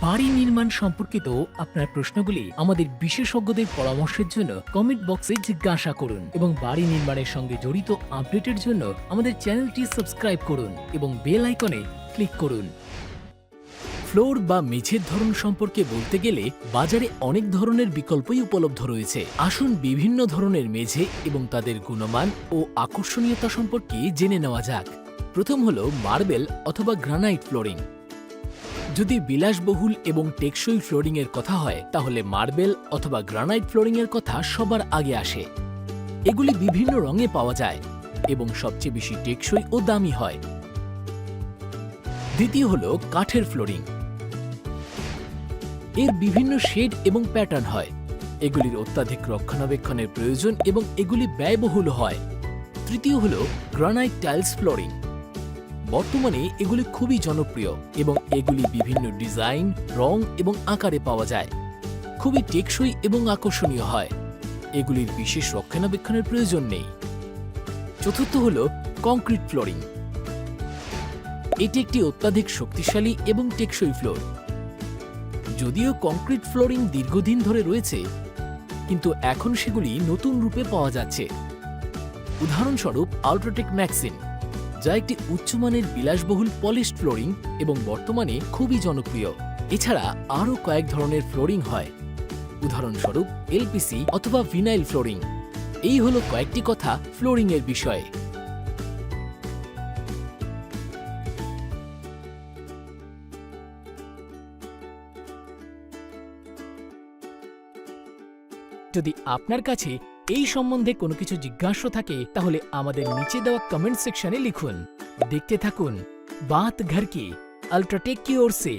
বাড়ি নির্মাণ সম্পর্কিত আপনার প্রশ্নগুলি আমাদের বিশেষজ্ঞদের পরামর্শের জন্য কমেন্ট বক্সে জিজ্ঞাসা করুন এবং বাড়ি নির্মাণের সঙ্গে জড়িত আপডেটের জন্য আমাদের চ্যানেলটি সাবস্ক্রাইব করুন এবং বেল আইকনে ক্লিক করুন। ফ্লোর বা মেঝের ধরন সম্পর্কে বলতে গেলে বাজারে অনেক ধরনের বিকল্পই উপলব্ধ রয়েছে। আসুন বিভিন্ন ধরনের মেঝে এবং তাদের গুণমান ও আকর্ষণীয়তা সম্পর্কে জেনে নেওয়া যাক। প্রথম হলো মার্বেল অথবা গ্রানাইট ফ্লোরিং। যদি বিলাসবহুল এবং টেকসই ফ্লোরিং এর কথা হয় তাহলে মার্বেল অথবা গ্রানাইট ফ্লোরিং এর কথা সবার আগে আসে। এগুলি বিভিন্ন রঙে পাওয়া যায় এবং সবচেয়ে বেশি টেকসই ও দামি হয়। দ্বিতীয় হলো কাঠের ফ্লোরিং। এর বিভিন্ন শেড এবং প্যাটার্ন হয়। এগুলির অত্যাধিক রক্ষণাবেক্ষণের প্রয়োজন এবং এগুলি ব্যয়বহুল হয়। তৃতীয় হলো গ্রানাইট টাইলস ফ্লোরিং। বর্তমানে এগুলি খুবই জনপ্রিয় এবং এগুলি বিভিন্ন ডিজাইন, রং এবং আকারে পাওয়া যায়। খুবই টেকসই এবং আকর্ষণীয় হয়। এগুলির বিশেষ রক্ষণাবেক্ষণের প্রয়োজন নেই। চতুর্থ হল কংক্রিট ফ্লোরিং। এটি একটি অত্যাধিক শক্তিশালী এবং টেকসই ফ্লোর। যদিও কংক্রিট ফ্লোরিং দীর্ঘদিন ধরে রয়েছে, কিন্তু এখন সেগুলি নতুন রূপে পাওয়া যাচ্ছে। উদাহরণস্বরূপ আল্ট্রাটেক ম্যাক্সিন, যা একটি উচ্চমানের বিলাসবহুল পলিশড ফ্লোরিং এবং বর্তমানে খুবই জনপ্রিয়। এছাড়া আরও কয়েক ধরনের ফ্লোরিং হয়, উদাহরণস্বরূপ এলপিসি অথবা ভিনাইল ফ্লোরিং। এই হলো কয়েকটি কথা ফ্লোরিং এর বিষয়ে। যদি আপনার কাছে এই সম্বন্ধে কোনো কিছু জিজ্ঞাসা থাকে তাহলে আমাদের নিচে দেওয়া কমেন্ট সেকশনে লিখুন। দেখতে থাকুন বাত ঘর কি আল্ট্রাটেক কি ওর সে।